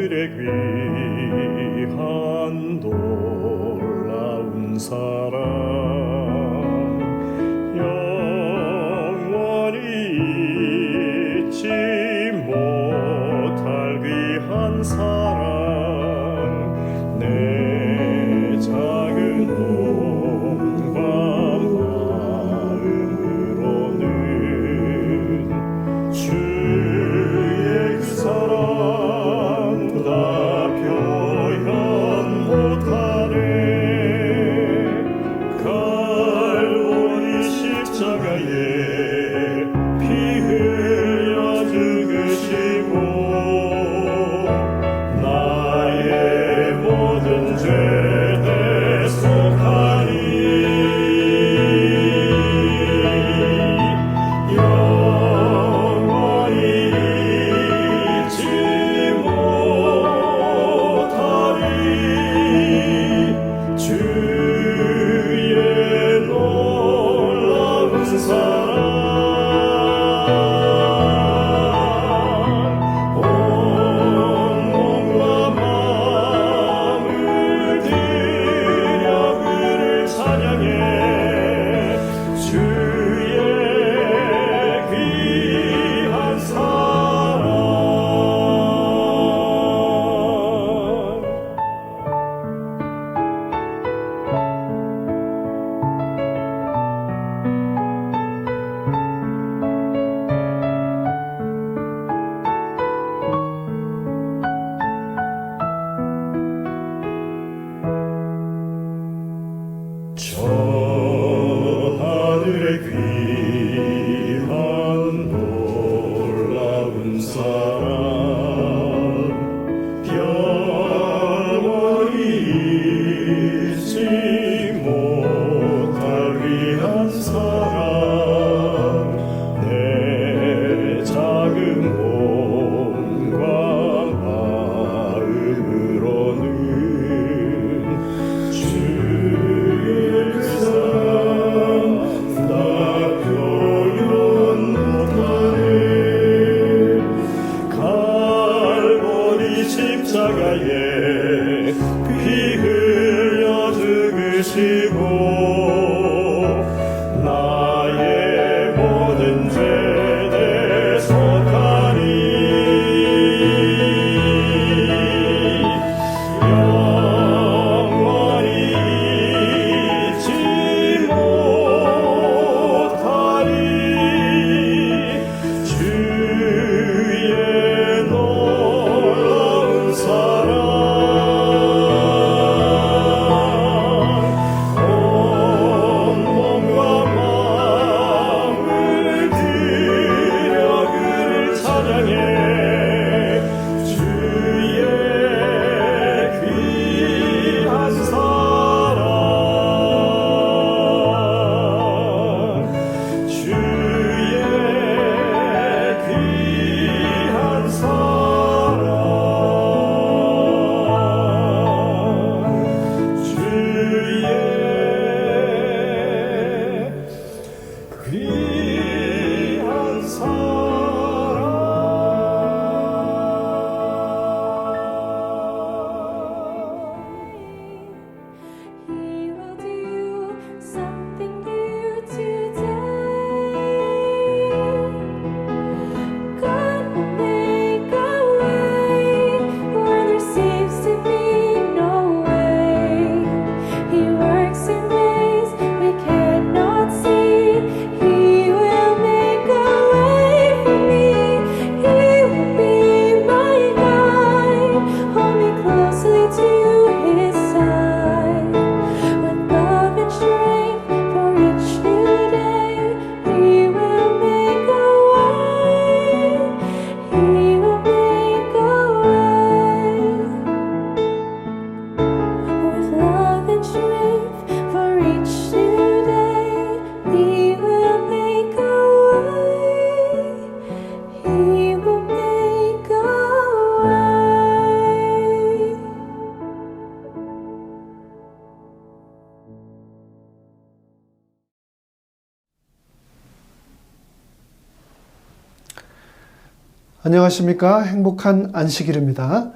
하늘의 귀한 놀라운 사랑 영원히 잊지 못할 귀한 사랑 내 작은 몸과 마음으로는 주의 그 사랑 다 표현 못하네. 갈보리 십자가에 피 흘려 죽으시고 나의 모든 죄 대속하니 영원히 잊지 못하리. 주의 놀라운 사랑 온 몸과 마음을 들여 그를 찬양해. 주의 귀한 사랑 저 하늘의 귀한 놀라운 사랑 영원히 잊지 못할 귀한 사랑 내 작은 몸과 마음으로는 주의 그 사랑 다 표현 못하네. 갈보리 십자가에 피 흘려 죽으시고 나의 모든 죄 대속하니 영원히 잊지 못하리. 주의 놀라운 사랑 온 몸과 마음을 들여 그를 찬양해. 주의 귀한 사랑 주의 귀한 사랑 주의 귀한 He will do something new today. God will make a way where there seems to be no way. He works in ways we cannot see. He will make a way for me. He will be my guide. Hold me closely to His side. With love and strength for each new day, He will make a way. He will make a way. With love and strength for each new day, He will make a way. He will make a way. 안녕하십니까. 행복한 안식일입니다.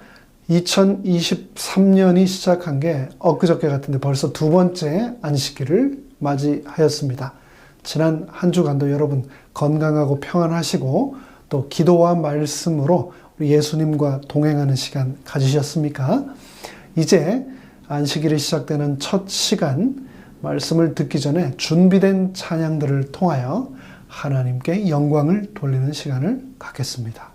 2023년이 시작한 게 엊그저께 같은데 벌써 두 번째 안식일을 맞이하였습니다. 지난 한 주간도 여러분 건강하고 평안하시고 또 기도와 말씀으로 우리 예수님과 동행하는 시간 가지셨습니까? 이제 안식일이 시작되는 첫 시간, 말씀을 듣기 전에 준비된 찬양들을 통하여 하나님께 영광을 돌리는 시간을 갖겠습니다.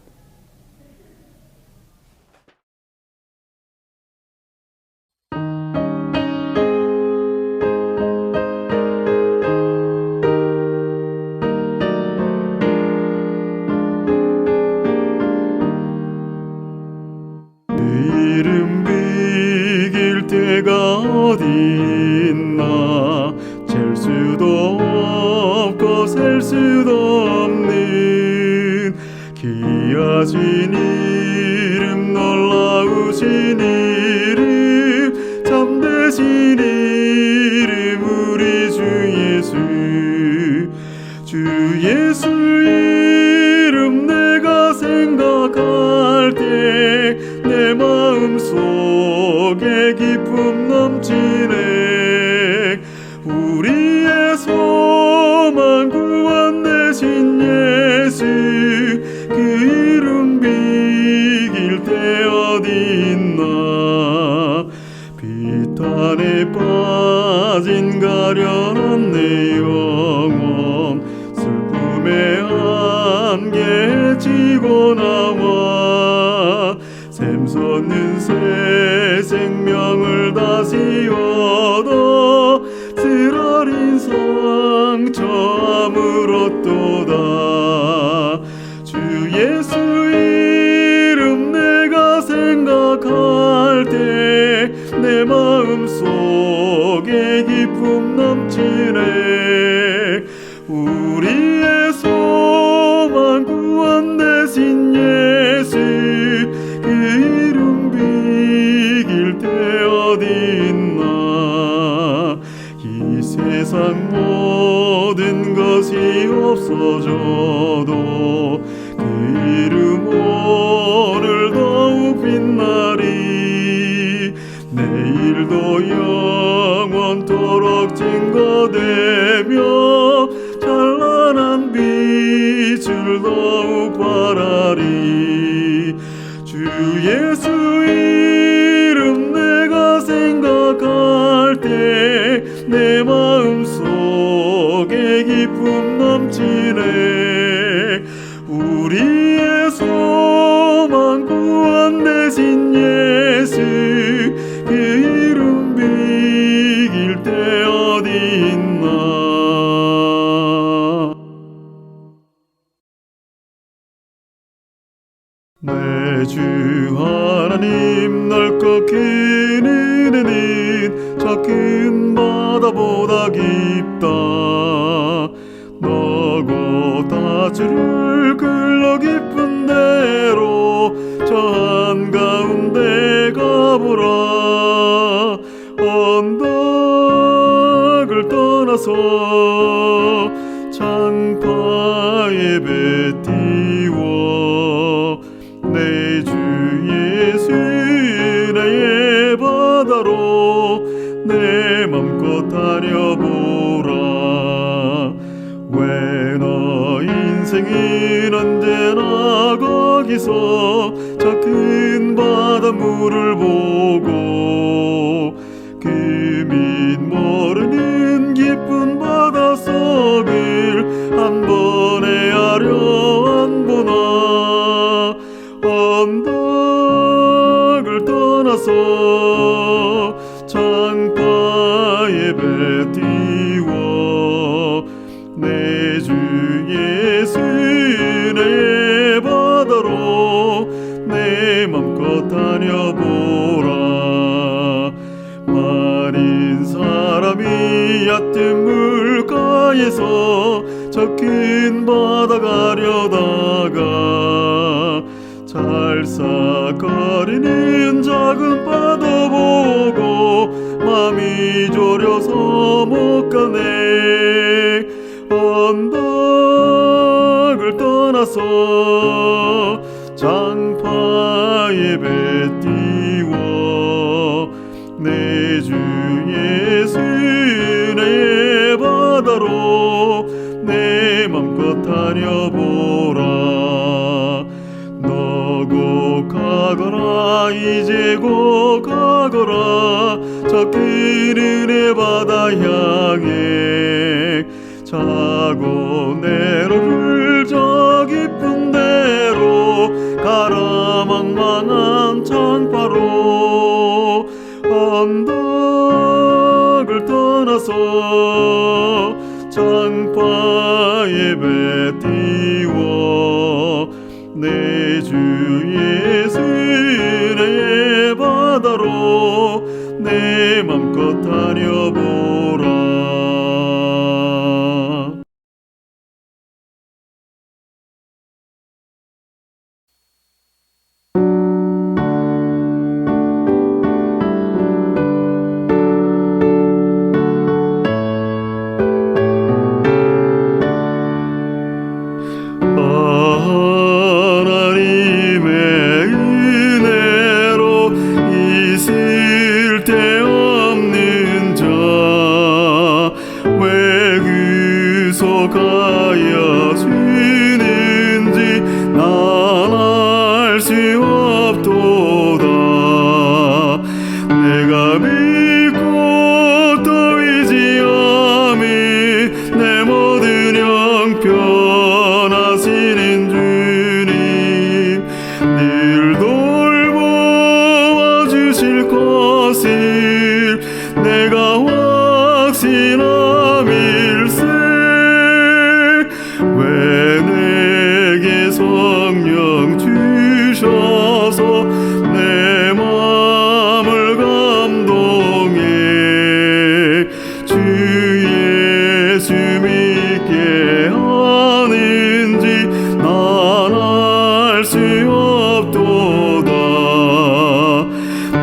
이름 비길 때가 어디 있나 잴 수도 없고 셀 수도 없는 귀하신 이름 놀라우신 이름 참되신 이름 우리 주 예수 이름 내가 생각할 때 내 마음속에 기쁨 넘치네. 우리의 소망 구원 되신 예수 그 이름 비길 때 어디 있나. 비탄에 빠진 가련한 내 영혼 슬픔의 안개 지고 나와 샘솟는 새 생명을 다시 얻어 쓰라린 상처 아물었도다. 주 예수 이름 내가 생각할 때 내 마음속에 기쁨 넘치네. 우리의 소망 구원 되신 예수 그 이름 비길 때 어디 있나. 이 세상 모든 것이 없어져도 그 이름 오늘 더욱 빛나리. 내일도 영원토록 증거되며 찬란한 빛을 더욱 발하리. 주 예수 이름 내가 생각할 때 내 마음속에 기쁨 넘치네. 우리의 소망 구원 되신 예수 그 이름 비길 때 어디 있나. 내 주 하나님 넓고 큰 은혜는 저 큰 바다보다 깊다. 너고 다주를 끌러 깊은 대로 저 한가운데 가보라. 언덕을 떠나서 창파에 배 띄워 내 주 예수 은혜의 바다로 내 맘껏 다녀보라. 왜 너 인생은 언제나 거기서 저 큰 바닷물을 보고 그 밑 모르는 깊은 바닷속을 한 번에 하려 안 보나. 언덕을 떠나서 창파에 배 띄워 내 주 예수 은혜의 바다로 내 맘껏 다녀보라. 많은 사람이 얕은 물가에서 저 큰 바다 가려다가 찰싹거리는 작은 바다 보고 맘이 졸여서 못 가네. 언덕을 떠나서 장파에 배 띄워 맘껏 다녀보라. 너고 가거라 이제 고 가거라 저 그늘의 바다 향해 자고 내로를 저 깊은 데로 가라 망망한 창파로 언덕을 떠나서 창파에 배 띄워 내 주 예수 은혜의 바다로 내 맘껏 다녀보라. 가야 주는지 난 알 수 없도다. 내가 믿고 또 의지함이 내 모든 형편하시는 주님 늘 돌보아 주실 것을 내가 확신함일세. 왜 내게 성령 주셔서 내 마음을 감동해 주 예수 믿게 하는지 난 알 수 없도다.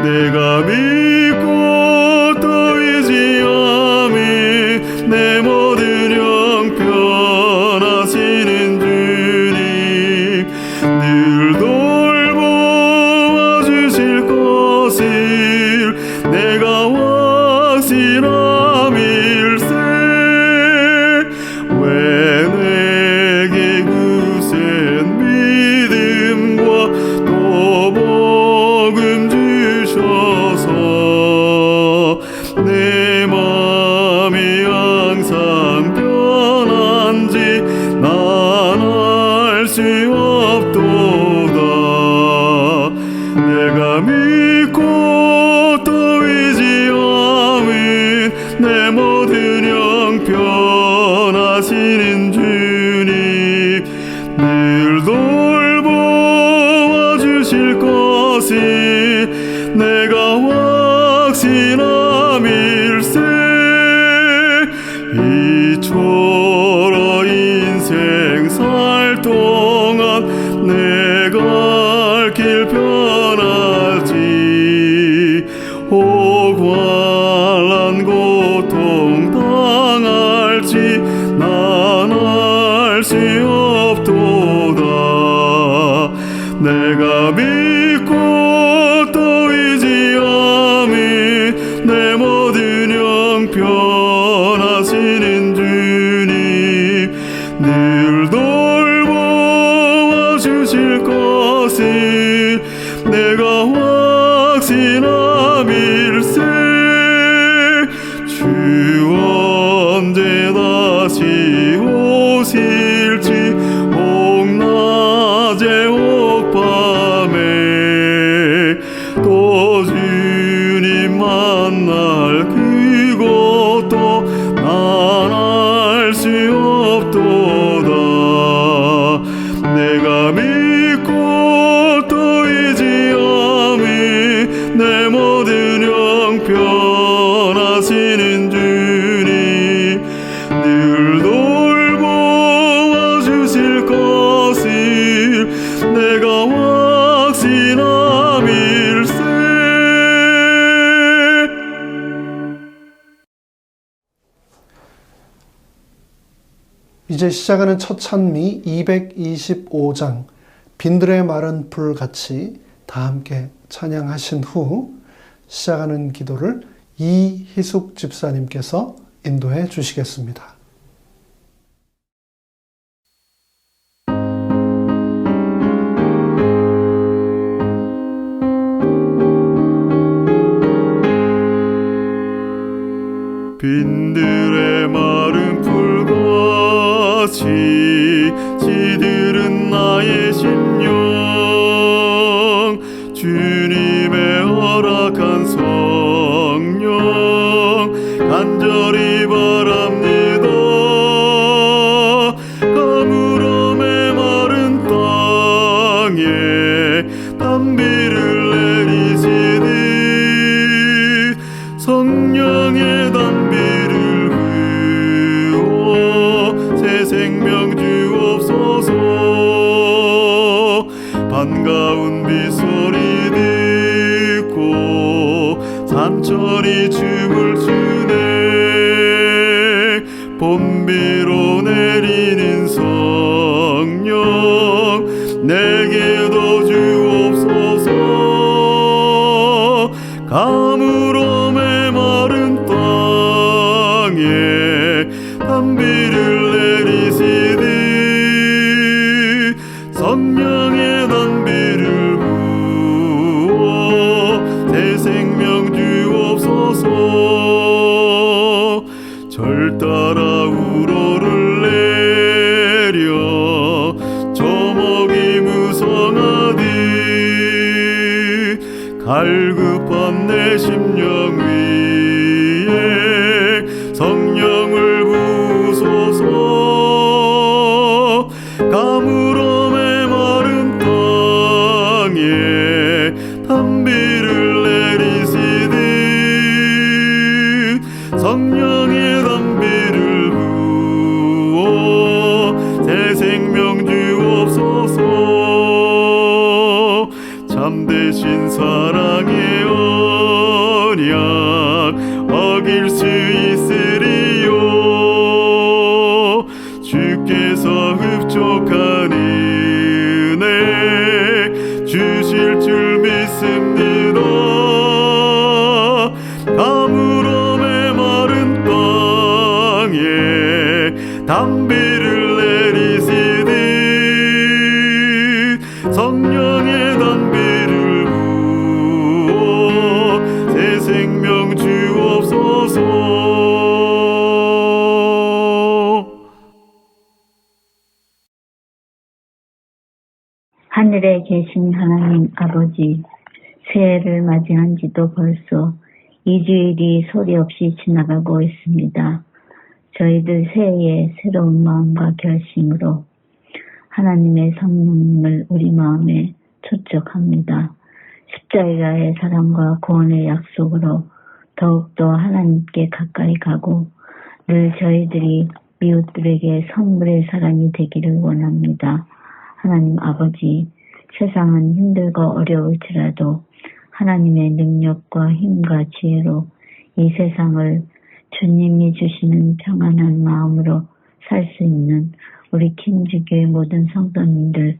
내가 믿고 또 의지함이 내 모든 형편 하시는 주님 늘 돌보아 주실 것을 내가 확신함일세. 왜 내게 굳센 믿음과 또 복음 주셔서 내 마음이 항상 편한지 난 알 수 없도다. 내가 믿고 또 의지함은 내 모든 형편하시는 주님 늘 돌보아 주실 것을 내가 확신함일세. 이초로 인생 살 동안 내가 갈 길 편하지 혹환난 고통 당할지 난 알 수 없도다. 내가 믿고 또 의지함이 내 모든 형편하시는 주님 늘 돌보아 주실 것을 내가 확신함일세. 주 언제 다시 오실지 혹낮에 혹밤에 또 주님 만날 그것도 난 알 수 없도다. 내가 믿고 또 의지함이 내 모든 형편하시는 주님 늘 돌보아 주실 것을 내가 확신함일세. 이제 시작하는 첫 찬미 225장 빈들의 마른 불같이 다 함께 찬양하신 후 시작하는 기도를 이희숙 집사님께서 인도해 주시겠습니다. 지들은 나의 심령 주님의 허락한 성령 간절히 바랍니다. 가물어 메마른 땅에 단비를 내리시니 성령의 단비를 부어 새 생명 주옵소서. 반가운 빗소리 듣고 산철이 춤을 추네. 봄비로 내리는 성령 내게도 주옵소서. 가물어 메마른 땅에 단비를 내리시니 성령의 단비를 부어 새 생명 주옵소서. 절 따라 우러를 내려 조목이 무성하디 갈급한 내 심령 위에 성령을 부소서. 가물어 메마른 땅에 단비를 내리시니 성령의 단비를 부어 새 생명 주옵소서. 참되신 사랑의 언약 어길 수 있으리요. 주께서 흡족한 은혜 주실 줄 믿습니다. 가물어 메마른 땅에 단비를 내리시니 성령의 단비를 부어 새 생명 주옵소서. 하늘에 계신 하나님 아버지, 새해를 맞이한 지도 벌써 2주일이 소리 없이 지나가고 있습니다. 저희들 새해에 새로운 마음과 결심으로 하나님의 성령님을 우리 마음에 초청합니다. 십자가의 사랑과 구원의 약속으로 더욱더 하나님께 가까이 가고 늘 저희들이 이웃들에게 선물의 사람이 되기를 원합니다. 하나님 아버지, 세상은 힘들고 어려울지라도 하나님의 능력과 힘과 지혜로 이 세상을 주님이 주시는 평안한 마음으로 살 수 있는 우리 킴주교의 모든 성도님들,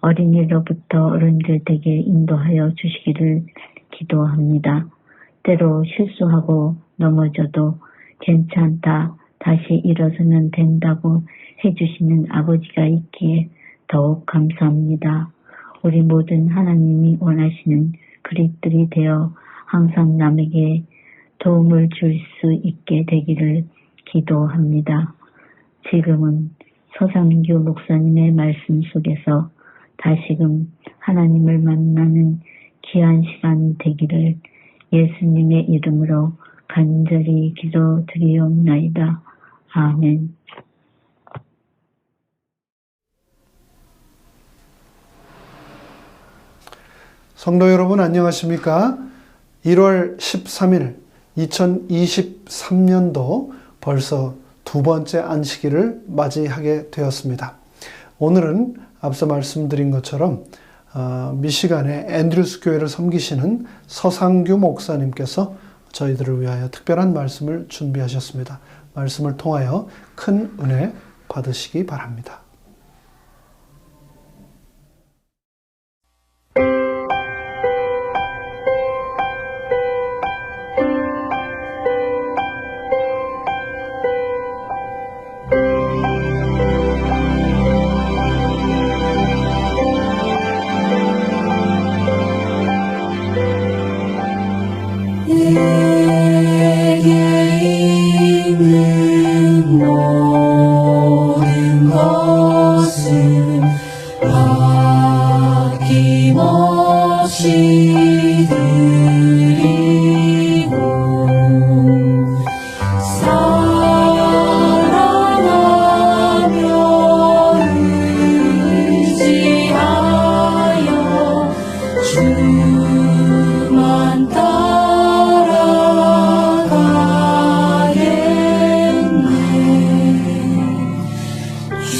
어린이로부터 어른들에게 인도하여 주시기를 기도합니다. 때로 실수하고 넘어져도 괜찮다, 다시 일어서면 된다고 해주시는 아버지가 있기에 더욱 감사합니다. 우리 모든 하나님이 원하시는 그릇들이 되어 항상 남에게 도움을 줄 수 있게 되기를 기도합니다. 지금은 서상규 목사님의 말씀 속에서 다시금 하나님을 만나는 귀한 시간이 되기를 예수님의 이름으로 간절히 기도드리옵나이다. 아멘. 성도 여러분 안녕하십니까? 1월 13일 2023년도 벌써 두 번째 안식일을 맞이하게 되었습니다. 오늘은 앞서 말씀드린 것처럼 미시간의 앤드루스 교회를 섬기시는 서상규 목사님께서 저희들을 위하여 특별한 말씀을 준비하셨습니다. 말씀을 통하여 큰 은혜 받으시기 바랍니다. 내게 있는 모든 것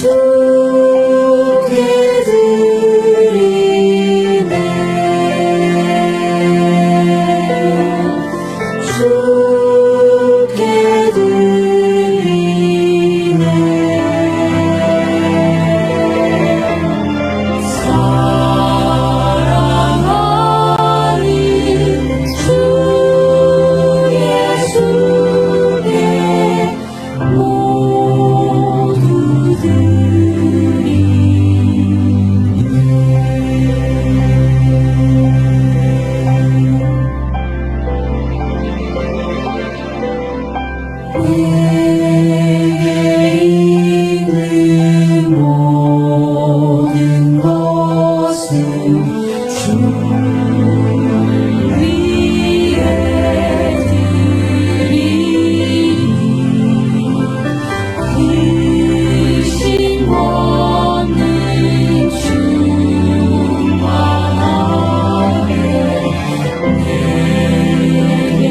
주께 드리네 주께 드리네 사랑하는 주 예수께 모두 내게 있는 모든 것은 주 위에 드리니 의심 없는 충만함에 내게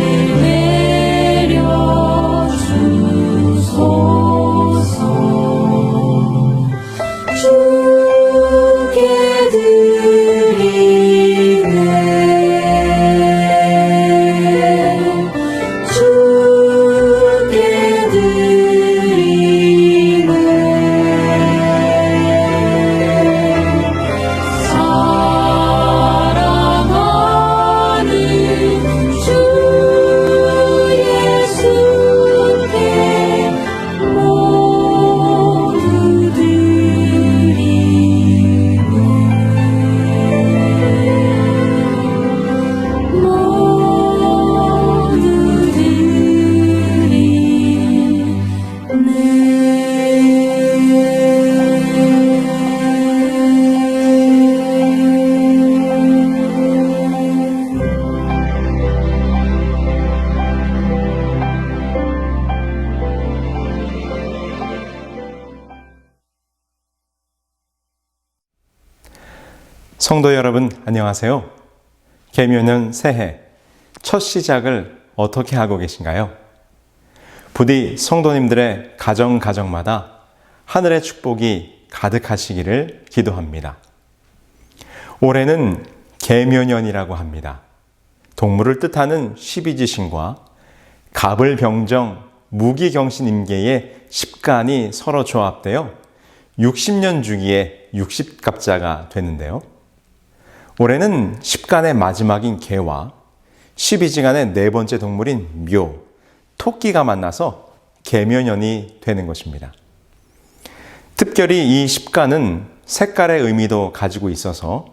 내려주소서 주께 드리네 주께 드리네 사랑하는 주 예수께 모두 드리네 모두 드리네 성도 여러분, 안녕하세요. 개묘년 새해 첫 시작을 어떻게 하고 계신가요? 부디 성도님들의 가정마다 하늘의 축복이 가득하시기를 기도합니다. 올해는 개묘년이라고 합니다. 동물을 뜻하는 12지신과 갑을병정, 무기경신임계의 10간이 서로 조합되어 60년 주기의 60갑자가 되는데요. 올해는 10간의 마지막인 개와 12지간의 네 번째 동물인 묘, 토끼가 만나서 개묘년이 되는 것입니다. 특별히 이 10간은 색깔의 의미도 가지고 있어서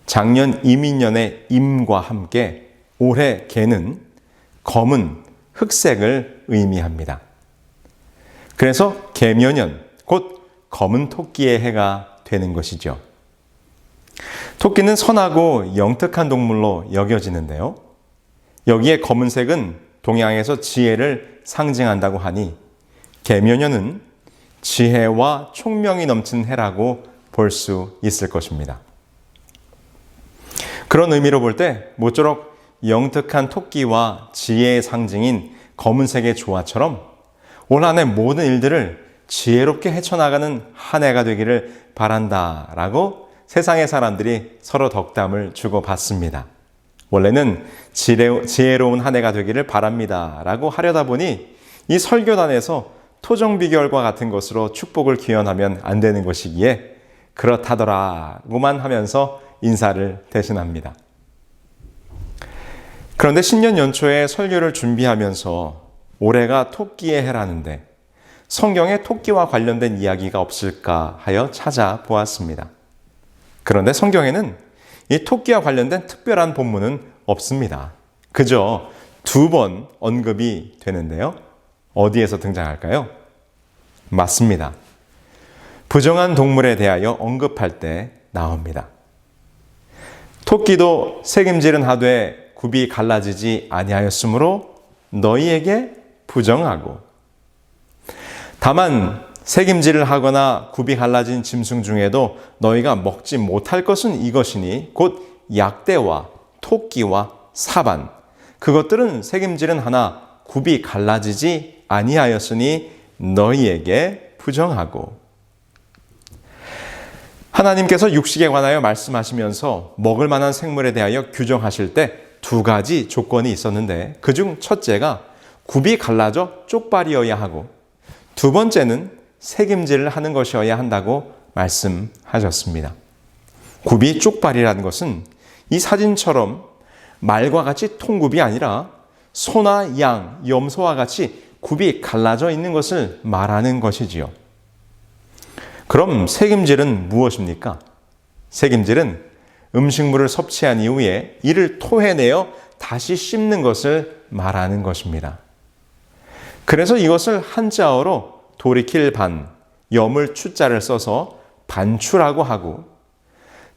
작년 이민년의 임과 함께 올해 개는 검은 흑색을 의미합니다. 그래서 개묘년, 곧 검은 토끼의 해가 되는 것이죠. 토끼는 선하고 영특한 동물로 여겨지는데요. 여기에 검은색은 동양에서 지혜를 상징한다고 하니 개묘년은 지혜와 총명이 넘치는 해라고 볼 수 있을 것입니다. 그런 의미로 볼 때 모쪼록 영특한 토끼와 지혜의 상징인 검은색의 조화처럼 올 한 해 모든 일들을 지혜롭게 헤쳐나가는 한 해가 되기를 바란다라고 세상의 사람들이 서로 덕담을 주고받습니다. 원래는 지혜로운 한 해가 되기를 바랍니다 라고 하려다 보니 이 설교단에서 토정비결과 같은 것으로 축복을 기원하면 안 되는 것이기에 그렇다더라고만 하면서 인사를 대신합니다. 그런데 신년 연초에 설교를 준비하면서 올해가 토끼의 해라는데 성경에 토끼와 관련된 이야기가 없을까 하여 찾아보았습니다. 그런데 성경에는 이 토끼와 관련된 특별한 본문은 없습니다. 그저 2번 언급이 되는데요. 어디에서 등장할까요? 맞습니다. 부정한 동물에 대하여 언급할 때 나옵니다. 토끼도 책임질은 하되 굽이 갈라지지 아니하였으므로 너희에게 부정하고 다만 색임질을 하거나 굽이 갈라진 짐승 중에도 너희가 먹지 못할 것은 이것이니 곧 약대와 토끼와 사반 그것들은 색임질은 하나 굽이 갈라지지 아니하였으니 너희에게 부정하고 하나님께서 육식에 관하여 말씀하시면서 먹을 만한 생물에 대하여 규정하실 때 두 가지 조건이 있었는데 그중 첫째가 굽이 갈라져 쪽발이어야 하고 두 번째는 새김질을 하는 것이어야 한다고 말씀하셨습니다. 굽이 쪽발이라는 것은 이 사진처럼 말과 같이 통굽이 아니라 소나 양, 염소와 같이 굽이 갈라져 있는 것을 말하는 것이지요. 그럼 새김질은 무엇입니까? 새김질은 음식물을 섭취한 이후에 이를 토해내어 다시 씹는 것을 말하는 것입니다. 그래서 이것을 한자어로 돌이킬 반, 염을 추자를 써서 반추라고 하고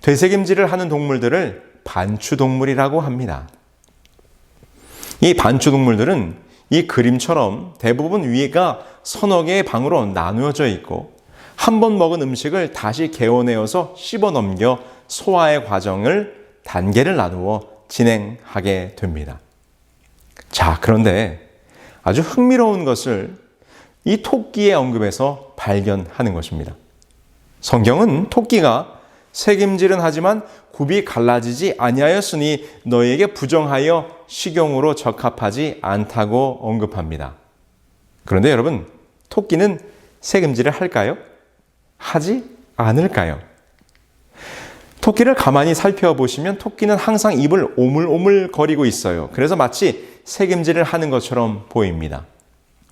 되새김질을 하는 동물들을 반추동물이라고 합니다. 이 반추동물들은 이 그림처럼 대부분 위가 서너 개의 방으로 나누어져 있고 한 번 먹은 음식을 다시 개어내어서 씹어 넘겨 소화의 과정을 단계를 나누어 진행하게 됩니다. 자, 그런데 아주 흥미로운 것을 이 토끼의 언급에서 발견하는 것입니다. 성경은 토끼가 새김질은 하지만 굽이 갈라지지 아니하였으니 너희에게 부정하여 식용으로 적합하지 않다고 언급합니다. 그런데 여러분, 토끼는 새김질을 할까요? 하지 않을까요? 토끼를 가만히 살펴보시면 토끼는 항상 입을 오물오물 거리고 있어요. 그래서 마치 새김질을 하는 것처럼 보입니다.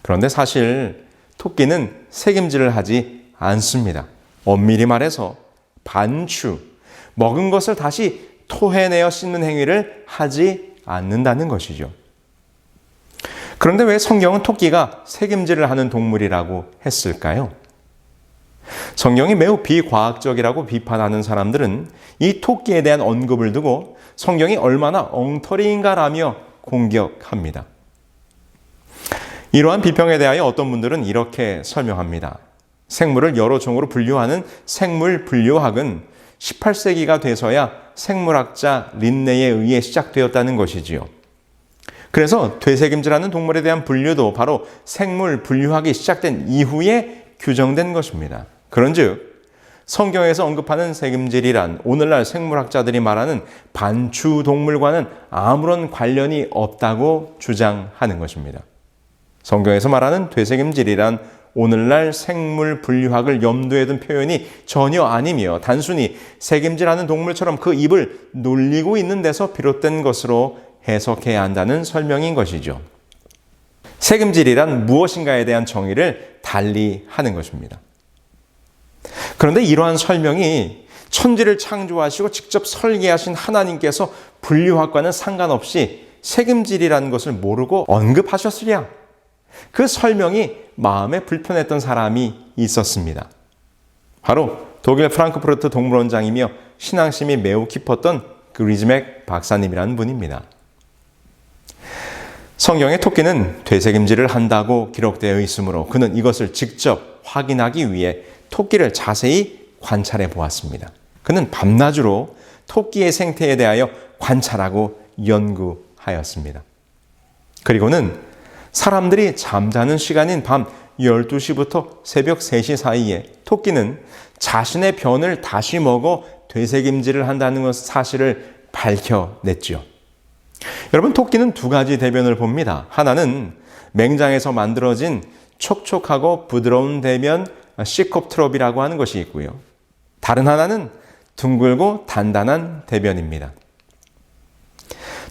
그런데 사실 토끼는 새김질을 하지 않습니다. 엄밀히 말해서 반추, 먹은 것을 다시 토해내어 씹는 행위를 하지 않는다는 것이죠. 그런데 왜 성경은 토끼가 새김질을 하는 동물이라고 했을까요? 성경이 매우 비과학적이라고 비판하는 사람들은 이 토끼에 대한 언급을 두고 성경이 얼마나 엉터리인가라며 공격합니다. 이러한 비평에 대하여 어떤 분들은 이렇게 설명합니다. 생물을 여러 종으로 분류하는 생물 분류학은 18세기가 돼서야 생물학자 린네에 의해 시작되었다는 것이지요. 그래서 되새김질하는 동물에 대한 분류도 바로 생물 분류학이 시작된 이후에 규정된 것입니다. 그런즉 성경에서 언급하는 새김질이란 오늘날 생물학자들이 말하는 반추동물과는 아무런 관련이 없다고 주장하는 것입니다. 성경에서 말하는 되새김질이란 오늘날 생물 분류학을 염두에 둔 표현이 전혀 아니며 단순히 새김질하는 동물처럼 그 입을 놀리고 있는 데서 비롯된 것으로 해석해야 한다는 설명인 것이죠. 새김질이란 무엇인가에 대한 정의를 달리 하는 것입니다. 그런데 이러한 설명이 천지를 창조하시고 직접 설계하신 하나님께서 분류학과는 상관없이 새김질이라는 것을 모르고 언급하셨으랴. 그 설명이 마음에 불편했던 사람이 있었습니다. 바로 독일 프랑크푸르트 동물원장이며 신앙심이 매우 깊었던 그 리즈맥 박사님이라는 분입니다. 성경에 토끼는 되새김질을 한다고 기록되어 있으므로 그는 이것을 직접 확인하기 위해 토끼를 자세히 관찰해 보았습니다. 그는 밤낮으로 토끼의 생태에 대하여 관찰하고 연구하였습니다. 그리고는 사람들이 잠자는 시간인 밤 12시부터 새벽 3시 사이에 토끼는 자신의 변을 다시 먹어 되새김질을 한다는 사실을 밝혀냈죠. 여러분, 토끼는 두 가지 대변을 봅니다. 하나는 맹장에서 만들어진 촉촉하고 부드러운 대변, 시콥트롭이라고 하는 것이 있고요. 다른 하나는 둥글고 단단한 대변입니다.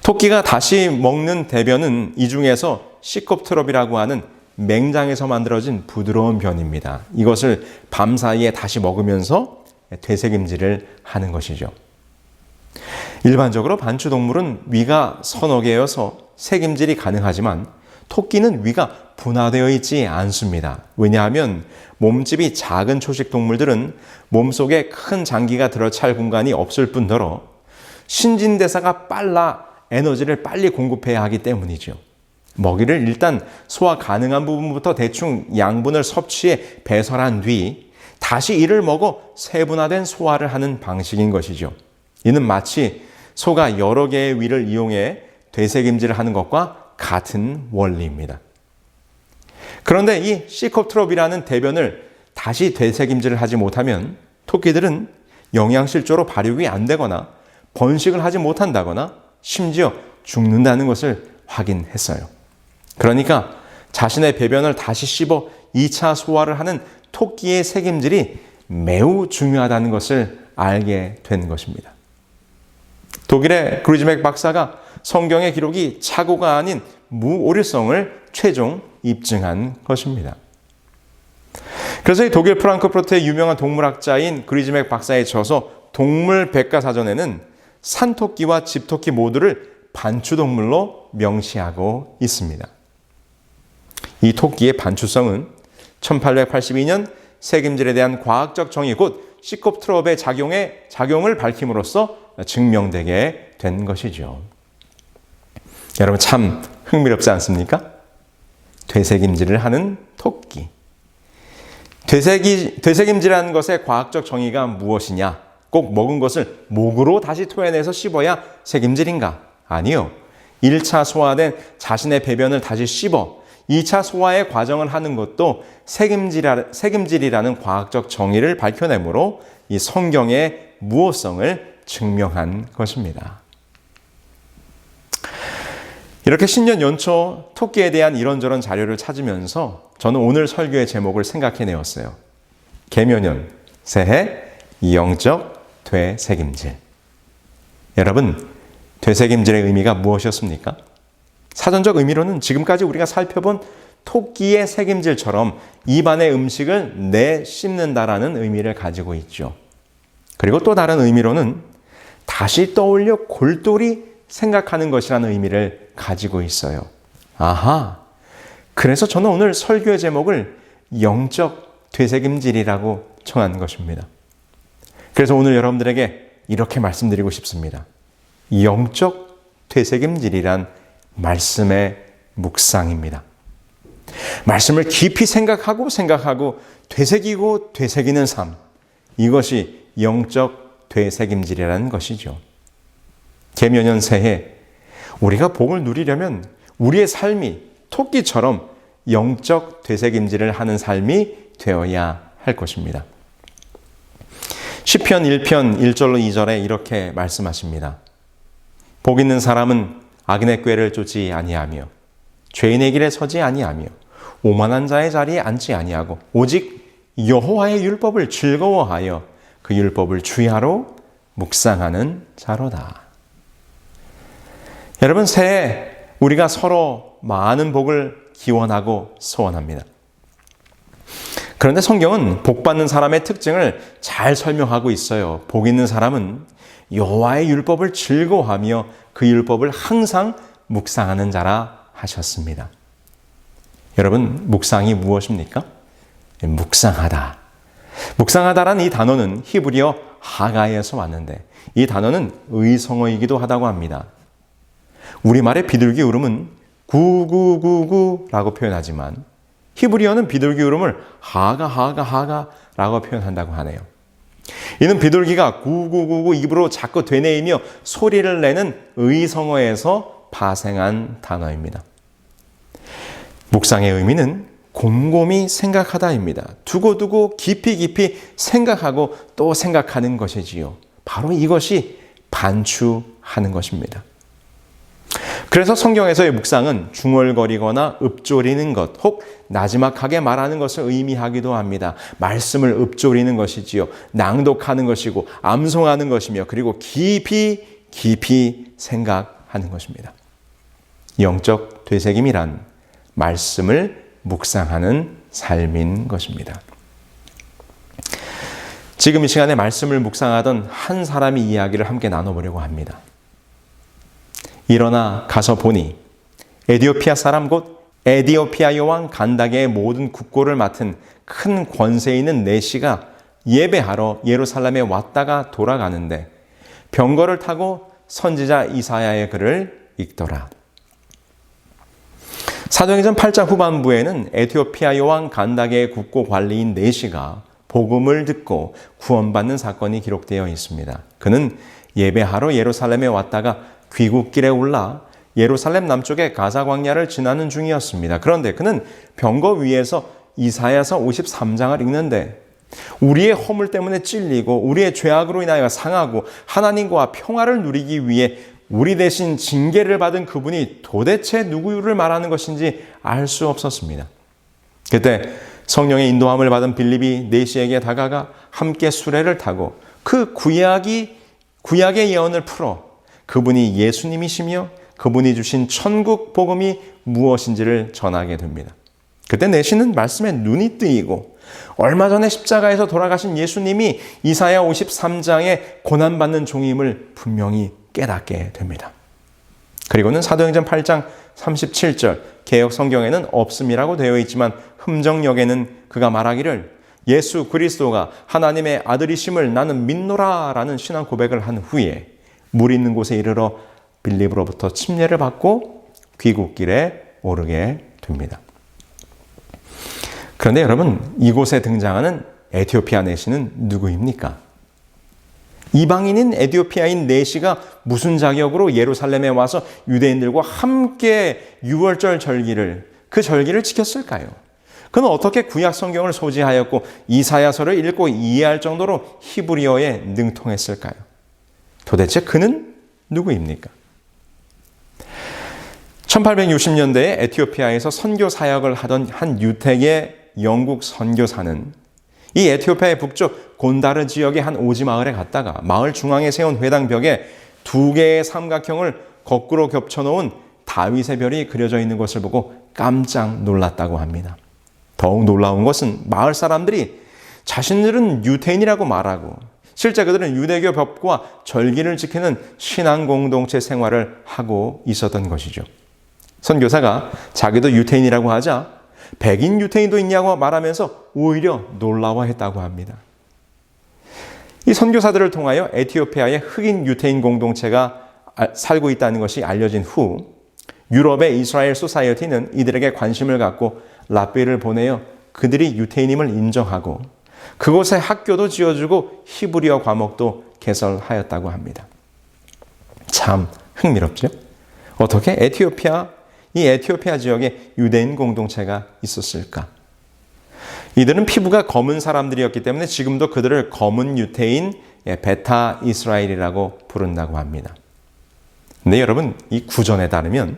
토끼가 다시 먹는 대변은 이 중에서 시콥트롭이라고 하는 맹장에서 만들어진 부드러운 변입니다. 이것을 밤사이에 다시 먹으면서 되새김질을 하는 것이죠. 일반적으로 반추동물은 위가 서너 개여서 새김질이 가능하지만 토끼는 위가 분화되어 있지 않습니다. 왜냐하면 몸집이 작은 초식동물들은 몸속에 큰 장기가 들어찰 공간이 없을 뿐더러 신진대사가 빨라 에너지를 빨리 공급해야 하기 때문이죠. 먹이를 일단 소화 가능한 부분부터 대충 양분을 섭취해 배설한 뒤 다시 이를 먹어 세분화된 소화를 하는 방식인 것이죠. 이는 마치 소가 여러 개의 위를 이용해 되새김질을 하는 것과 같은 원리입니다. 그런데 이 시콥트롭이라는 대변을 다시 되새김질을 하지 못하면 토끼들은 영양실조로 발육이 안 되거나 번식을 하지 못한다거나 심지어 죽는다는 것을 확인했어요. 그러니까 자신의 배변을 다시 씹어 2차 소화를 하는 토끼의 색임질이 매우 중요하다는 것을 알게 된 것입니다. 독일의 그루즈맥 박사가 성경의 기록이 착오가 아닌 무오류성을 최종 입증한 것입니다. 그래서 이 독일 프랑크푸르트의 유명한 동물학자인 그루즈맥 박사의 저서 동물 백과사전에는 산토끼와 집토끼 모두를 반추동물로 명시하고 있습니다. 이 토끼의 반추성은 1882년 색임질에 대한 과학적 정의 곧 시콥트롭의 작용을 밝힘으로써 증명되게 된 것이죠. 여러분 참 흥미롭지 않습니까? 되새김질을 하는 토끼. 되새김질하는 것의 과학적 정의가 무엇이냐? 꼭 먹은 것을 목으로 다시 토해내서 씹어야 색임질인가? 아니요. 1차 소화된 자신의 배변을 다시 씹어 2차 소화의 과정을 하는 것도 색임질이라는 과학적 정의를 밝혀내므로 이 성경의 무호성을 증명한 것입니다. 이렇게 신년 연초 토끼에 대한 이런저런 자료를 찾으면서 저는 오늘 설교의 제목을 생각해내었어요. 개묘년, 새해, 영적 되새김질. 여러분, 되새김질의 의미가 무엇이었습니까? 사전적 의미로는 지금까지 우리가 살펴본 토끼의 새김질처럼 입안의 음식을 내씹는다라는 의미를 가지고 있죠. 그리고 또 다른 의미로는 다시 떠올려 골똘히 생각하는 것이라는 의미를 가지고 있어요. 아하, 그래서 저는 오늘 설교의 제목을 영적 되새김질이라고 정한 것입니다. 그래서 오늘 여러분들에게 이렇게 말씀드리고 싶습니다. 영적 되새김질이란 말씀의 묵상입니다. 말씀을 깊이 생각하고 되새기고 되새기는 삶. 이것이 영적 되새김질이라는 것이죠. 개묘년 새해 우리가 복을 누리려면 우리의 삶이 토끼처럼 영적 되새김질을 하는 삶이 되어야 할 것입니다. 시편 1편 1절로 2절에 이렇게 말씀하십니다. 복 있는 사람은 악인의 꾀를 쫓지 아니하며 죄인의 길에 서지 아니하며 오만한 자의 자리에 앉지 아니하고 오직 여호와의 율법을 즐거워하여 그 율법을 주야로 묵상하는 자로다. 여러분, 새해 우리가 서로 많은 복을 기원하고 소원합니다. 그런데 성경은 복 받는 사람의 특징을 잘 설명하고 있어요. 복 있는 사람은 여호와의 율법을 즐거워하며 그 율법을 항상 묵상하는 자라 하셨습니다. 여러분, 묵상이 무엇입니까? 묵상하다. 묵상하다라는 이 단어는 히브리어 하가에서 왔는데 이 단어는 의성어이기도 하다고 합니다. 우리말의 비둘기 울음은 구구구구라고 표현하지만 히브리어는 비둘기 울음을 하가라고 표현한다고 하네요. 이는 비둘기가 구구구구 입으로 자꾸 되뇌이며 소리를 내는 의성어에서 파생한 단어입니다. 묵상의 의미는 곰곰이 생각하다입니다. 두고두고 깊이 생각하고 또 생각하는 것이지요. 바로 이것이 반추하는 것입니다. 그래서 성경에서의 묵상은 중얼거리거나 읊조리는 것, 혹 나지막하게 말하는 것을 의미하기도 합니다. 말씀을 읊조리는 것이지요. 낭독하는 것이고 암송하는 것이며 그리고 깊이 생각하는 것입니다. 영적 되새김이란 말씀을 묵상하는 삶인 것입니다. 지금 이 시간에 말씀을 묵상하던 한 사람의 이야기를 함께 나눠보려고 합니다. 일어나 가서 보니 에디오피아 사람 곧 에디오피아 여왕 간다게의 모든 국고를 맡은 큰 권세 있는 내시가 예배하러 예루살렘에 왔다가 돌아가는데 병거를 타고 선지자 이사야의 글을 읽더라. 사도행전 8장 후반부에는 에티오피아 여왕 간다게의 국고 관리인 내시가 복음을 듣고 구원받는 사건이 기록되어 있습니다. 그는 예배하러 예루살렘에 왔다가 귀국길에 올라 예루살렘 남쪽의 가자 광야를 지나는 중이었습니다. 그런데 그는 병거 위에서 이사야서 53장을 읽는데 우리의 허물 때문에 찔리고 우리의 죄악으로 인하여 상하고 하나님과 평화를 누리기 위해 우리 대신 징계를 받은 그분이 도대체 누구를 말하는 것인지 알 수 없었습니다. 그때 성령의 인도함을 받은 빌립이 내시에게 다가가 함께 수레를 타고 그 구약의 예언을 풀어 그분이 예수님이시며 그분이 주신 천국 복음이 무엇인지를 전하게 됩니다. 그때 내시는 말씀에 눈이 뜨이고 얼마 전에 십자가에서 돌아가신 예수님이 이사야 53장에 고난받는 종임을 분명히 깨닫게 됩니다. 그리고는 사도행전 8장 37절 개역 성경에는 없음이라고 되어 있지만 흠정역에는 그가 말하기를 예수 그리스도가 하나님의 아들이심을 나는 믿노라 라는 신앙 고백을 한 후에 물 있는 곳에 이르러 빌립으로부터 침례를 받고 귀국길에 오르게 됩니다. 그런데 여러분, 이곳에 등장하는 에티오피아 내시는 누구입니까? 이방인인 에티오피아인 내시가 무슨 자격으로 예루살렘에 와서 유대인들과 함께 유월절 절기를 그 절기를 지켰을까요? 그는 어떻게 구약 성경을 소지하였고 이사야서를 읽고 이해할 정도로 히브리어에 능통했을까요? 도대체 그는 누구입니까? 1860년대에 에티오피아에서 선교 사역을 하던 한 유택의 영국 선교사는 이 에티오피아의 북쪽 곤다르 지역의 한 오지 마을에 갔다가 마을 중앙에 세운 회당벽에 두 개의 삼각형을 거꾸로 겹쳐놓은 다윗의 별이 그려져 있는 것을 보고 깜짝 놀랐다고 합니다. 더욱 놀라운 것은 마을 사람들이 자신들은 유대인이라고 말하고 실제 그들은 유대교 법과 절기를 지키는 신앙 공동체 생활을 하고 있었던 것이죠. 선교사가 자기도 유대인이라고 하자 백인 유대인도 있냐고 말하면서 오히려 놀라워했다고 합니다. 이 선교사들을 통하여 에티오피아의 흑인 유대인 공동체가 살고 있다는 것이 알려진 후 유럽의 이스라엘 소사이어티는 이들에게 관심을 갖고 랍비를 보내어 그들이 유대인임을 인정하고 그곳에 학교도 지어주고 히브리어 과목도 개설하였다고 합니다. 참 흥미롭죠? 어떻게 이 에티오피아 지역에 유대인 공동체가 있었을까? 이들은 피부가 검은 사람들이었기 때문에 지금도 그들을 검은 유대인 베타 이스라엘이라고 부른다고 합니다. 근데 여러분, 이 구전에 따르면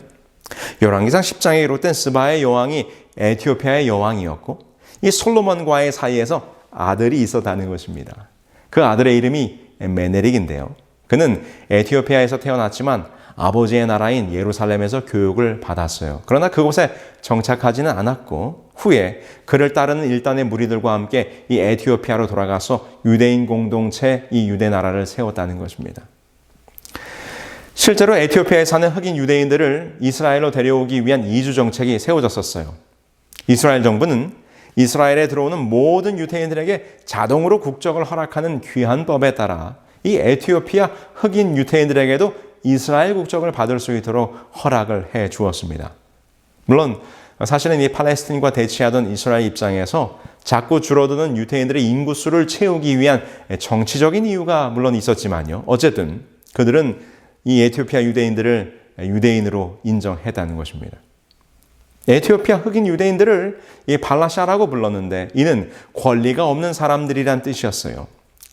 열왕기상 10장에 기록된 스바의 여왕이 에티오피아의 여왕이었고 이 솔로몬과의 사이에서 아들이 있었다는 것입니다. 그 아들의 이름이 메네릭인데요. 그는 에티오피아에서 태어났지만 아버지의 나라인 예루살렘에서 교육을 받았어요. 그러나 그곳에 정착하지는 않았고 후에 그를 따르는 일단의 무리들과 함께 이 에티오피아로 돌아가서 유대인 공동체 이 유대 나라를 세웠다는 것입니다. 실제로 에티오피아에 사는 흑인 유대인들을 이스라엘로 데려오기 위한 이주 정책이 세워졌었어요. 이스라엘 정부는 이스라엘에 들어오는 모든 유대인들에게 자동으로 국적을 허락하는 귀한 법에 따라 이 에티오피아 흑인 유대인들에게도 이스라엘 국적을 받을 수 있도록 허락을 해 주었습니다. 물론 사실은 이 팔레스틴과 대치하던 이스라엘 입장에서 자꾸 줄어드는 유대인들의 인구수를 채우기 위한 정치적인 이유가 물론 있었지만요. 어쨌든 그들은 이 에티오피아 유대인들을 유대인으로 인정했다는 것입니다. 에티오피아 흑인 유대인들을 이 발라샤라고 불렀는데 이는 권리가 없는 사람들이란 뜻이었어요.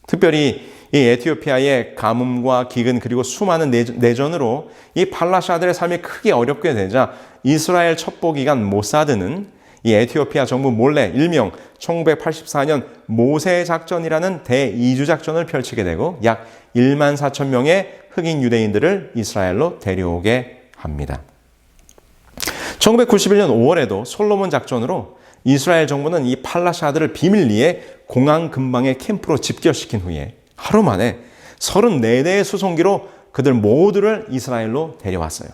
특별히 이 에티오피아의 가뭄과 기근 그리고 수많은 내전으로 이 발라샤들의 삶이 크게 어렵게 되자 이스라엘 첩보기관 모사드는 이 에티오피아 정부 몰래 일명 1984년 모세 작전이라는 대이주 작전을 펼치게 되고 약 1만 4천 명의 흑인 유대인들을 이스라엘로 데려오게 합니다. 1991년 5월에도 솔로몬 작전으로 이스라엘 정부는 이 팔라샤들을 비밀리에 공항 근방의 캠프로 집결시킨 후에 하루 만에 34대의 수송기로 그들 모두를 이스라엘로 데려왔어요.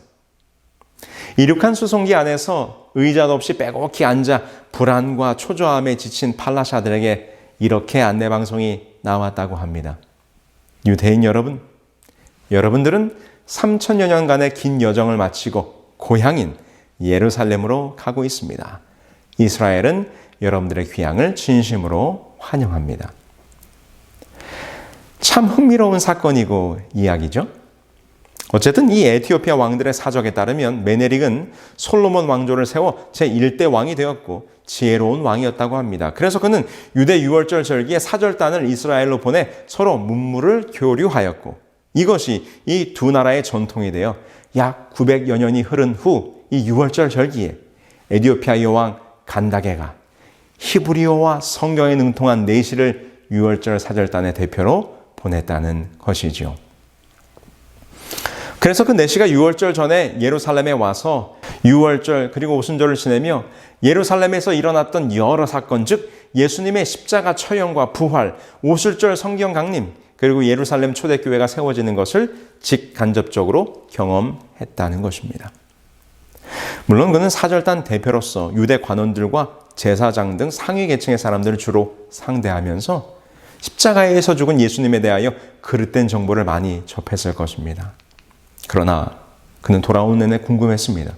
이륙한 수송기 안에서 의자도 없이 빼곡히 앉아 불안과 초조함에 지친 팔라샤들에게 이렇게 안내방송이 나왔다고 합니다. 유대인 여러분, 여러분들은 3천여 년간의 긴 여정을 마치고 고향인 예루살렘으로 가고 있습니다. 이스라엘은 여러분들의 귀향을 진심으로 환영합니다. 참 흥미로운 사건이고 이야기죠. 어쨌든 이 에티오피아 왕들의 사적에 따르면 메네릭은 솔로몬 왕조를 세워 제1대 왕이 되었고 지혜로운 왕이었다고 합니다. 그래서 그는 유대 유월절 절기에 사절단을 이스라엘로 보내 서로 문물을 교류하였고 이것이 이 두 나라의 전통이 되어 약 900여 년이 흐른 후 이 유월절 절기에 에티오피아 여왕 간다게가 히브리어와 성경에 능통한 내시를 유월절 사절단의 대표로 보냈다는 것이죠. 그래서 그 내시가 유월절 전에 예루살렘에 와서 유월절 그리고 오순절을 지내며 예루살렘에서 일어났던 여러 사건, 즉 예수님의 십자가 처형과 부활, 오순절 성경 강림, 그리고 예루살렘 초대교회가 세워지는 것을 직간접적으로 경험했다는 것입니다. 물론 그는 사절단 대표로서 유대 관원들과 제사장 등 상위 계층의 사람들을 주로 상대하면서 십자가에서 죽은 예수님에 대하여 그릇된 정보를 많이 접했을 것입니다. 그러나 그는 돌아온 내내 궁금했습니다.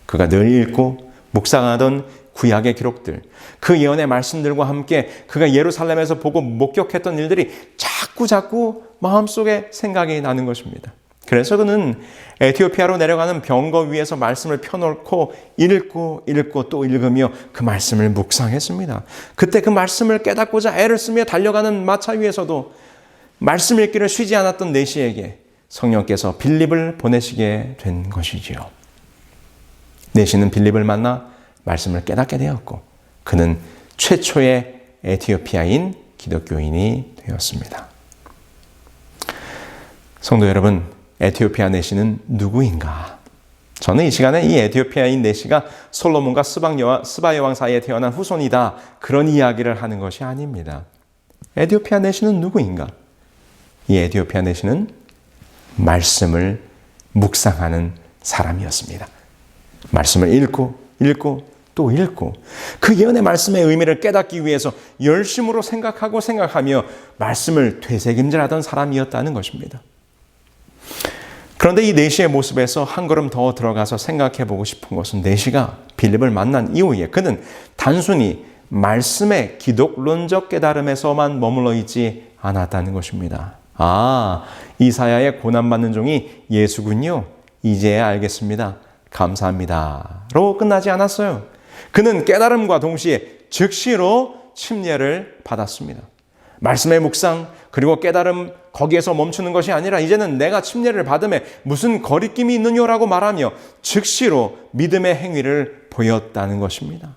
그가 늘 읽고 묵상하던 구약의 기록들, 그 예언의 말씀들과 함께 그가 예루살렘에서 보고 목격했던 일들이 자꾸 마음속에 생각이 나는 것입니다. 그래서 그는 에티오피아로 내려가는 병거 위에서 말씀을 펴놓고 읽고 또 읽으며 그 말씀을 묵상했습니다. 그때 그 말씀을 깨닫고자 애를 쓰며 달려가는 마차 위에서도 말씀 읽기를 쉬지 않았던 내시에게 성령께서 빌립을 보내시게 된 것이지요. 내시는 빌립을 만나 말씀을 깨닫게 되었고 그는 최초의 에티오피아인 기독교인이 되었습니다. 성도 여러분, 에티오피아 내시는 누구인가? 저는 이 시간에 이 에티오피아인 내시가 솔로몬과 스바 여왕 사이에 태어난 후손이다, 그런 이야기를 하는 것이 아닙니다. 에티오피아 내시는 누구인가? 이 에티오피아 내시는 말씀을 묵상하는 사람이었습니다. 말씀을 읽고 또 읽고 그 예언의 말씀의 의미를 깨닫기 위해서 열심으로 생각하며 말씀을 되새김질하던 사람이었다는 것입니다. 그런데 이 내시의 모습에서 한 걸음 더 들어가서 생각해 보고 싶은 것은 내시가 빌립을 만난 이후에 그는 단순히 말씀의 기독론적 깨달음에서만 머물러 있지 않았다는 것입니다. 이사야의 고난받는 종이 예수군요. 이제야 알겠습니다. 감사합니다.로 끝나지 않았어요. 그는 깨달음과 동시에 즉시로 침례를 받았습니다. 말씀의 묵상 그리고 깨달음 거기에서 멈추는 것이 아니라 이제는 내가 침례를 받음에 무슨 거리낌이 있느냐라고 말하며 즉시로 믿음의 행위를 보였다는 것입니다.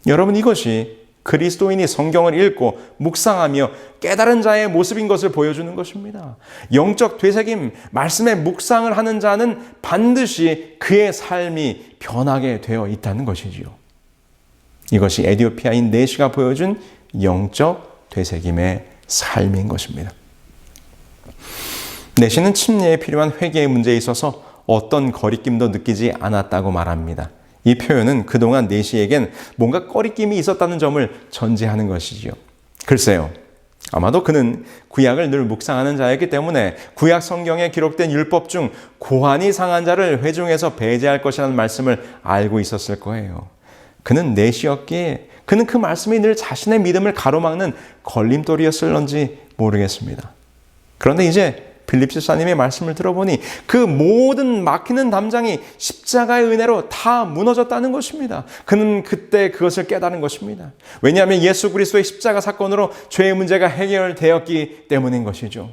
여러분, 이것이 그리스도인이 성경을 읽고 묵상하며 깨달은 자의 모습인 것을 보여주는 것입니다. 영적 되새김, 말씀의 묵상을 하는 자는 반드시 그의 삶이 변하게 되어 있다는 것이지요. 이것이 에티오피아인 내시가 보여준 영적 되새김의 삶인 것입니다. 내시는 침례에 필요한 회개의 문제에 있어서 어떤 거리낌도 느끼지 않았다고 말합니다. 이 표현은 그동안 내시에겐 뭔가 거리낌이 있었다는 점을 전제하는 것이지요. 글쎄요, 아마도 그는 구약을 늘 묵상하는 자였기 때문에 구약 성경에 기록된 율법 중 고환이 상한 자를 회중에서 배제할 것이라는 말씀을 알고 있었을 거예요. 그는 내시였기에 그는 그 말씀이 늘 자신의 믿음을 가로막는 걸림돌이었을런지 모르겠습니다. 그런데 이제 빌립 집사님의 말씀을 들어보니 그 모든 막히는 담장이 십자가의 은혜로 다 무너졌다는 것입니다. 그는 그때 그것을 깨달은 것입니다. 왜냐하면 예수 그리스도의 십자가 사건으로 죄의 문제가 해결되었기 때문인 것이죠.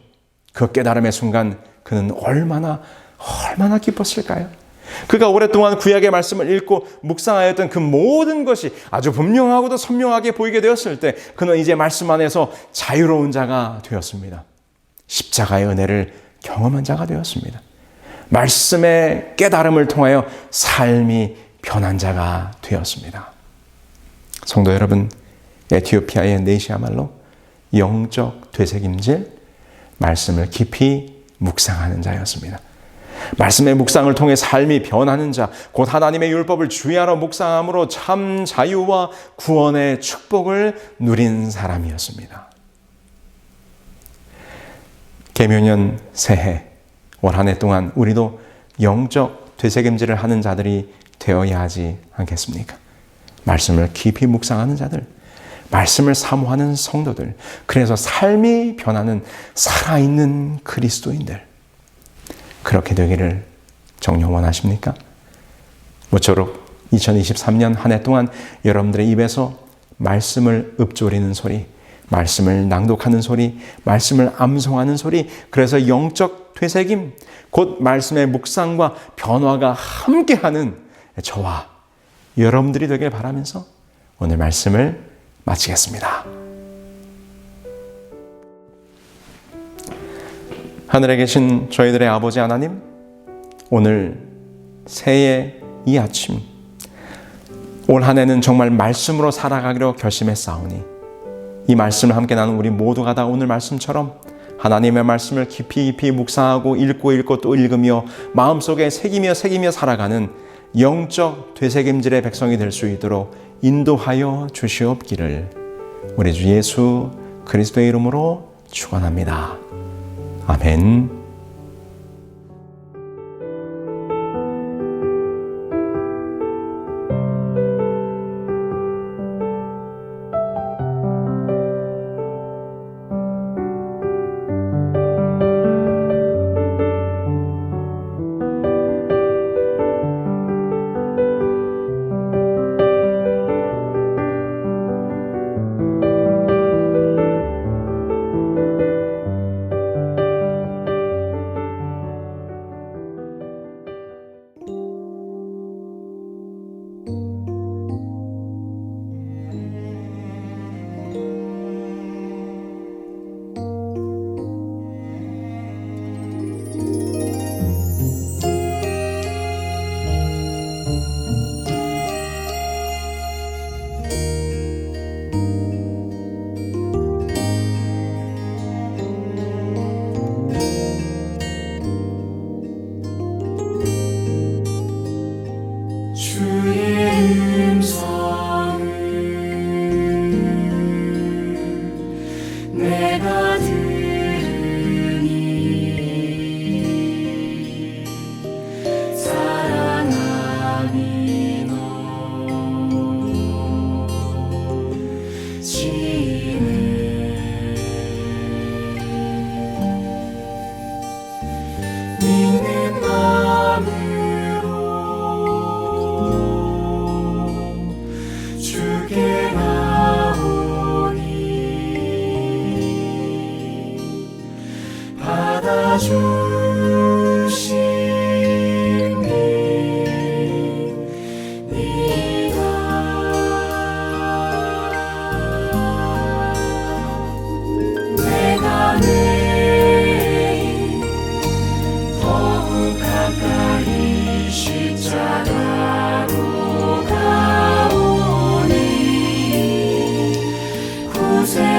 그 깨달음의 순간 그는 얼마나 기뻤을까요? 그가 오랫동안 구약의 말씀을 읽고 묵상하였던 그 모든 것이 아주 분명하고도 선명하게 보이게 되었을 때 그는 이제 말씀 안에서 자유로운 자가 되었습니다. 십자가의 은혜를 경험한 자가 되었습니다. 말씀의 깨달음을 통하여 삶이 변한 자가 되었습니다. 성도 여러분, 에티오피아의 내시야말로 영적 되새김질, 말씀을 깊이 묵상하는 자였습니다. 말씀의 묵상을 통해 삶이 변하는 자, 곧 하나님의 율법을 주야로 묵상함으로 참 자유와 구원의 축복을 누린 사람이었습니다. 계명년 새해 올 한 해 동안 우리도 영적 되새김질을 하는 자들이 되어야 하지 않겠습니까? 말씀을 깊이 묵상하는 자들, 말씀을 사모하는 성도들, 그래서 삶이 변하는 살아있는 그리스도인들, 그렇게 되기를 정녕 원하십니까? 모쪼록 2023년 한 해 동안 여러분들의 입에서 말씀을 읊조리는 소리, 말씀을 낭독하는 소리, 말씀을 암송하는 소리, 그래서 영적 되새김, 곧 말씀의 묵상과 변화가 함께하는 저와 여러분들이 되길 바라면서 오늘 말씀을 마치겠습니다. 하늘에 계신 저희들의 아버지 하나님, 오늘 새해 이 아침, 올 한 해는 정말 말씀으로 살아가기로 결심했사오니 이 말씀을 함께 나눈 우리 모두가 다 오늘 말씀처럼 하나님의 말씀을 깊이 묵상하고 읽고 또 읽으며 마음속에 새기며 살아가는 영적 되새김질의 백성이 될 수 있도록 인도하여 주시옵기를 우리 주 예수 그리스도의 이름으로 축원합니다. 아멘.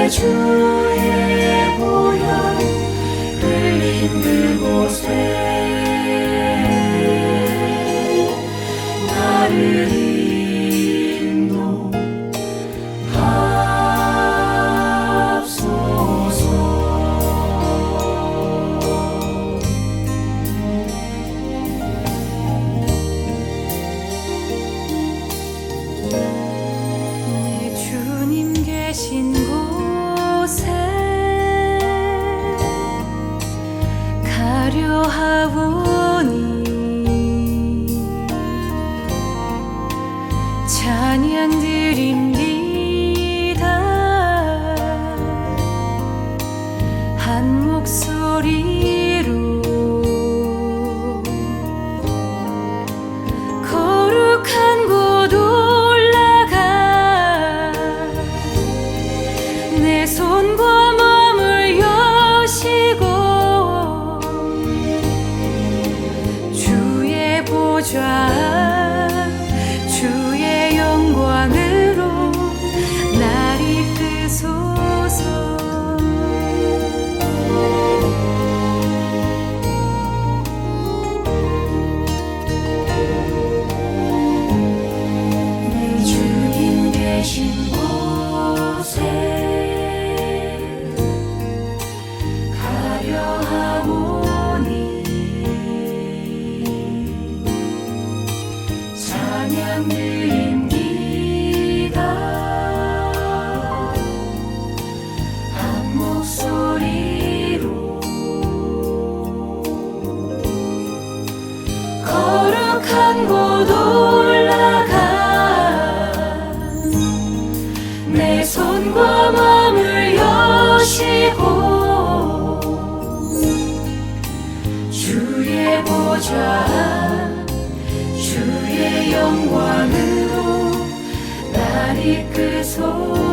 주의 보혈 흘린 그곳에 나를 인도하소서. 내 주님 계신 곳에 가려 하오니 찬양 드립니다. 한 목소리로 거룩한 곳 올라가 내 손과 몸을 여시고 주의 보좌 주의 영광으로 날 이끄소서. 주셔 주의 영광으로 날 이끄소서